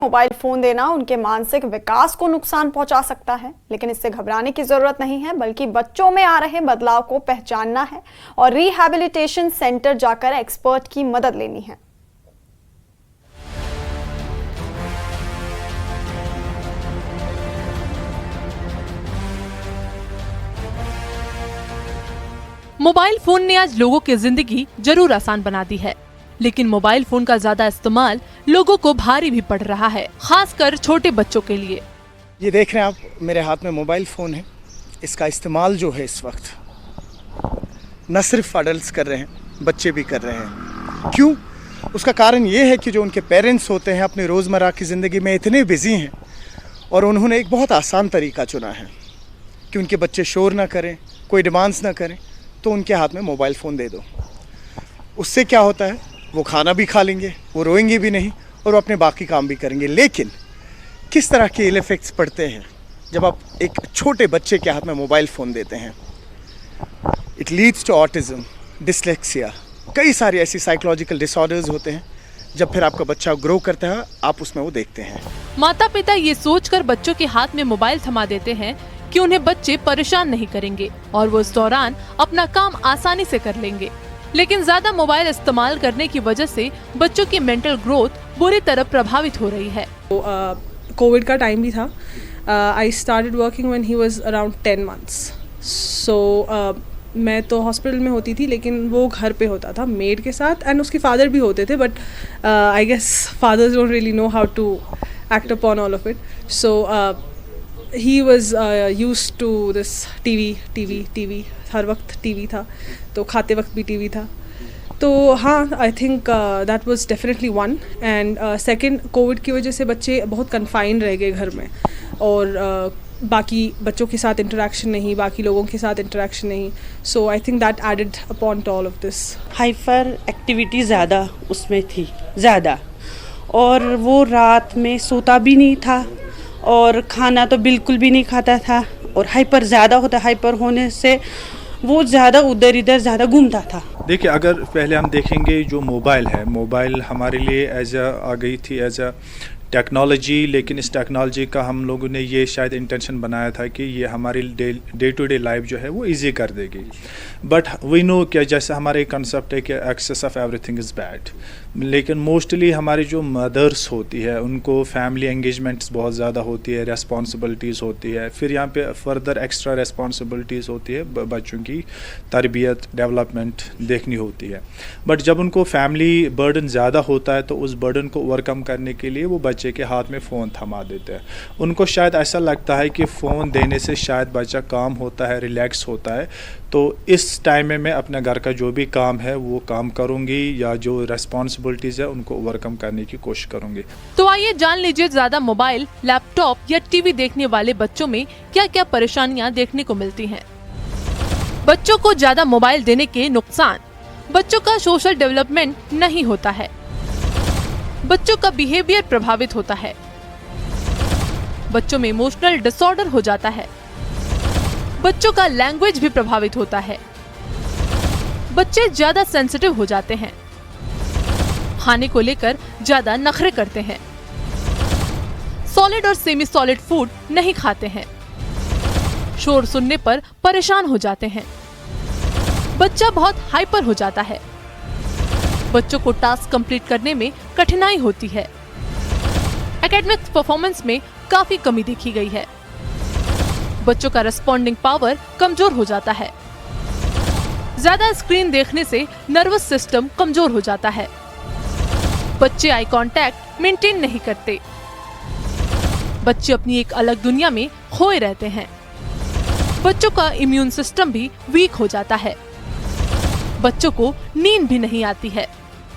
Mobile phone देना उनके मानसिक विकास को नुकसान पहुंचा सकता है, लेकिन इससे घबराने की जरूरत नहीं है, बल्कि बच्चों में आ रहे बदलाव को पहचानना है और रिहैबिलिटेशन सेंटर जाकर एक्सपर्ट की मदद लेनी है। मोबाइल फोन ने आज लोगों की जिंदगी जरूर आसान बना दी है, लेकिन मोबाइल फोन का ज्यादा इस्तेमाल लोगों को भारी भी पड़ रहा है, खासकर छोटे बच्चों के लिए। ये देख रहे हैं आप, मेरे हाथ में मोबाइल फ़ोन है। इसका इस्तेमाल जो है इस वक्त न सिर्फ अडल्ट्स कर रहे हैं, बच्चे भी कर रहे हैं। क्यों? उसका कारण ये है कि जो उनके पेरेंट्स होते हैं अपनी रोज़मर्रा की ज़िंदगी में इतने बिजी हैं और उन्होंने एक बहुत आसान तरीका चुना है कि उनके बच्चे शोर ना करें, कोई डिमांड्स ना करें, तो उनके हाथ में मोबाइल फ़ोन दे दो। उससे क्या होता है, वो खाना भी खा लेंगे, वो रोएंगे भी नहीं और वो अपने बाकी काम भी करेंगे। लेकिन किस तरह के इल इफ़ेक्ट्स पड़ते हैं जब आप एक छोटे बच्चे के हाथ में मोबाइल फ़ोन देते हैं? It leads to autism, dyslexia, कई सारी ऐसी साइकोलॉजिकल डिसऑर्डर्स होते हैं। जब फिर आपका बच्चा ग्रो करता है, आप उसमें वो देखते हैं। माता पिता ये सोचकर बच्चों के हाथ में मोबाइल थमा देते हैं कि उन्हें बच्चे परेशान नहीं करेंगे और वो इस दौरान अपना काम आसानी से कर लेंगे, लेकिन ज्यादा मोबाइल इस्तेमाल करने की वजह से बच्चों की मेंटल ग्रोथ बुरी तरह प्रभावित हो रही है। कोविड का टाइम भी था। I started working when he was around 10 months। सो मैं तो हॉस्पिटल में होती थी, लेकिन वो घर पे होता था मेड के साथ, एंड उसके फादर भी होते थे, but I guess fathers don't really know how to act upon all of it. So he was used to this TV, हर वक्त टीवी था, तो खाते वक्त भी टीवी था। तो हाँ, आई think that was definitely one. And second, Covid की वजह से बच्चे बहुत कन्फाइंड रह गए घर में, और बाकी बच्चों के साथ इंटरेक्शन नहीं, बाकी लोगों के साथ इंटरेक्शन नहीं। So I think that added upon to all of this. Hyperactivity एक्टिविटी ज़्यादा उसमें थी, ज़्यादा, और वो रात में सोता भी नहीं था और खाना तो बिल्कुल भी नहीं खाता था, और हाइपर ज़्यादा होता, हाइपर होने से वो ज़्यादा उधर इधर ज़्यादा घूमता था। देखिए, अगर पहले हम देखेंगे जो मोबाइल है, मोबाइल हमारे लिए आ गई थी एज अ टेक्नोलॉजी, लेकिन इस टेक्नोलॉजी का हम लोगों ने ये शायद इंटेंशन बनाया था कि ये हमारी डे टू डे लाइफ जो है वो इजी कर देगी। बट वी नो कि जैसे हमारे कंसेप्ट है कि excess of everything is bad, लेकिन मोस्टली हमारी जो मदर्स होती है उनको फैमिली एंगेजमेंट्स बहुत ज़्यादा होती है, रेस्पॉन्सिबिलिटीज़ होती है, फिर यहाँ पे फर्दर एक्स्ट्रा रेस्पॉन्सिबिलिटीज़ होती है, बच्चों की तरबियत, डेवलपमेंट देखनी होती है। बट जब उनको फैमिली बर्डन ज़्यादा होता है तो उस बर्डन को ओवरकम करने के लिए वो बच्चे के हाथ में फ़ोन थमा देते हैं। उनको शायद ऐसा लगता है कि फ़ोन देने से शायद बच्चा काम होता है, रिलैक्स होता है, तो इस टाइम में मैं अपने घर का जो भी काम है वो काम करूंगी, या जो रेस्पॉन्सिबिलिटीज़ है उनको ओवरकम करने की कोशिश करूंगी। तो आइए जान लीजिए ज्यादा मोबाइल, लैपटॉप या टीवी देखने वाले बच्चों में क्या क्या परेशानियां देखने को मिलती हैं। बच्चों को ज्यादा मोबाइल देने के नुकसान: बच्चों का सोशल डेवलपमेंट नहीं होता है, बच्चों का बिहेवियर प्रभावित होता है, बच्चों में इमोशनल डिसऑर्डर हो जाता है, बच्चों का लैंग्वेज भी प्रभावित होता है, बच्चे ज्यादा सेंसिटिव हो जाते हैं, खाने को लेकर ज्यादा नखरे करते हैं, सॉलिड और सेमी सॉलिड फूड नहीं खाते हैं, शोर सुनने पर परेशान हो जाते हैं, बच्चा बहुत हाइपर हो जाता है, बच्चों को टास्क कंप्लीट करने में कठिनाई होती है, एकेडमिक्स परफॉर्मेंस में काफी कमी देखी गई है, बच्चों का रेस्पॉन्डिंग पावर कमजोर हो जाता है, ज्यादा स्क्रीन देखने से नर्वस सिस्टम कमजोर हो जाता है, बच्चे आई कांटेक्ट मेंटेन नहीं करते, बच्चे अपनी एक अलग दुनिया में खोए रहते हैं, बच्चों का इम्यून सिस्टम भी वीक हो जाता है, बच्चों को नींद भी नहीं आती है।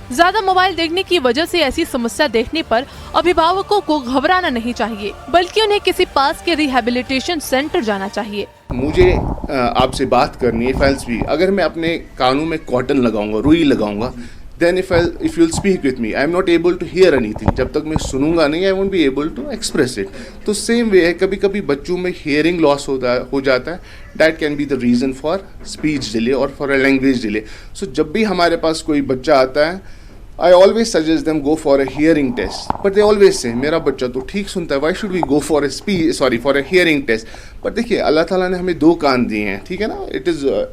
ज्यादा मोबाइल देखने की वजह से ऐसी समस्या देखने पर अभिभावकों को घबराना नहीं चाहिए, बल्कि उन्हें किसी पास के रिहैबिलिटेशन सेंटर जाना चाहिए। मुझे आपसे बात करनी है फेल्स भी। अगर मैं अपने कानों में कॉटन लगाऊंगा, रुई लगाऊंगा, then if you'll speak with me, I am not able to hear anything. जब तक मैं सुनूंगा नहीं, I won't be able to express it. तो सेम वे है, कभी कभी बच्चों में hearing loss हो जाता है. That can be the reason for speech delay और for a language delay. So जब भी हमारे पास कोई बच्चा आता है I always suggest them go for a hearing test, but they always say मेरा बच्चा तो ठीक सुनता है, why should we go for a hearing test? But देखिए अल्लाह ताला ने हमें 2 कान दिए हैं, ठीक है ना?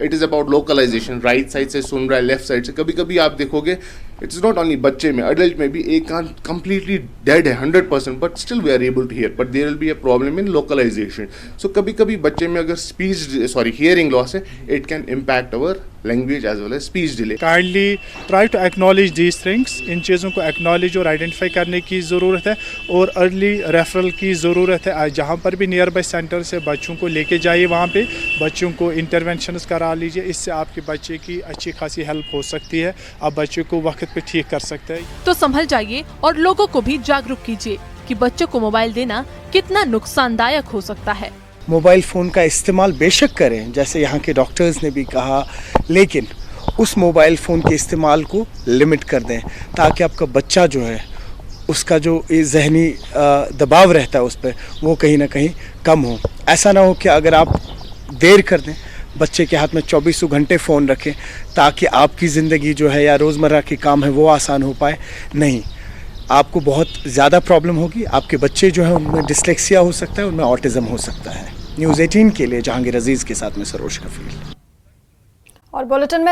It is about localization, right side से सुन रहा है, लेफ्ट साइड से, कभी कभी आप देखोगे इट्स नॉट ओनली बच्चे में, अडल्ट में भी एक कान completely dead है 100%, but still we are able to hear, but there will be a problem in localization. So कभी कभी बच्चे में अगर hearing loss है, it can impact our language as well as speech delay. Kindly try to acknowledge these things, इन चीज़ों को acknowledge और आइडेंटिफाई करने की ज़रूरत है और अर्ली रेफरल की ज़रूरत है। जहाँ पर भी नियर बाई सेंटर से बच्चों को लेके जाइए, वहाँ पे बच्चों को इंटरवेंशंस करा लीजिए, इससे आपके बच्चे की अच्छी खासी हेल्प हो सकती है, आप बच्चे को वक्त पे ठीक कर सकते हैं। तो संभल जाइए और लोगों को भी जागरूक कीजिए कि बच्चों को मोबाइल देना कितना नुकसानदायक हो सकता है। मोबाइल फ़ोन का इस्तेमाल बेशक करें, जैसे यहाँ के डॉक्टर्स ने भी कहा, लेकिन उस मोबाइल फ़ोन के इस्तेमाल को लिमिट कर दें, ताकि आपका बच्चा जो है उसका जो जहनी दबाव रहता है उस पर, वो कहीं ना कहीं कम हो। ऐसा ना हो कि अगर आप देर कर दें, बच्चे के हाथ में 24 घंटे फ़ोन रखें ताकि आपकी ज़िंदगी जो है या रोज़मर्रा के काम है वो आसान हो पाए। नहीं, आपको बहुत ज़्यादा प्रॉब्लम होगी, आपके बच्चे जो हैं उनमें डिस्लेक्सिया हो सकता है, उनमें ऑटिज़म हो सकता है। न्यूज़ 18 के लिए जहांगीर अजीज़ के साथ में सरोज कफील। और बुलेटिन में